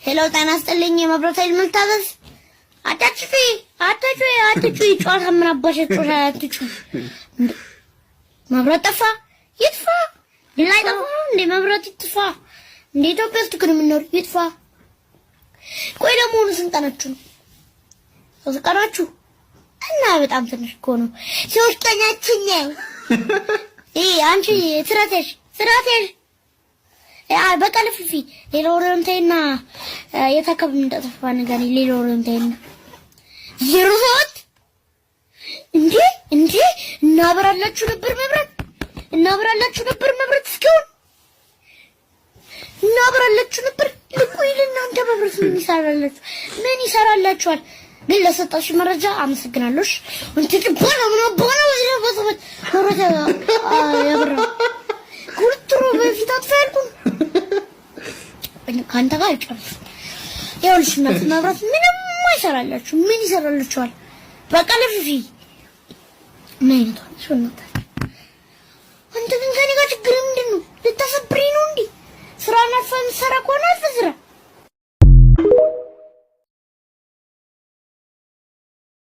ሄሎ ጤና ይስጥልኝ የመብራት ኃይል መልታበስ አታጭፊ ጨዋታ ምን አባሽ ጨዋታ አትጩ መብራት ጠፋ ይጥፋ ላይ ጠፋ እንደ መብራት ይጥፋ እንደ ኢትዮጵያ ውስጥ ግን ምን ነው ይጥፋ ቆይ ደግሞ ስንት ቀናችሁ ነው ተቀራችሁ እና በጣም ትንሽ እኮ ነው ሶስት ቀናችን ነው አንቺ ስራቴሽ በቀልፍፊ ሌሎረንቴና የተከብ እንደተፋ ነገር ሌሎረንቴና ይሩት እንዴ እናበራላችሁ ነበር መብራት እስኪሆን እናበራላችሁ ነበር ልቁይል እናንተ መብራት ምን ይሰራላችኋል ግን ለሰጣችሁ መረጃ አመሰግናለሁ እንት ጥባና ምን አባና ወይስ ወረታ ያበራ ኩርትሮ በፊት አትፈልጉ ካንተ ጋር ይጨርስ ይኸውልሽ መብራት ምንም አይሰራላችሁ ምን ይሰራላችኋል በቃ ለፊፊ ምን ተወንታ አንተ ግን ከኔ ጋር ችግር ምንድን ነው ልታሰብሪ ነው እንዴ ስራ ነፈን ሰራ ኮና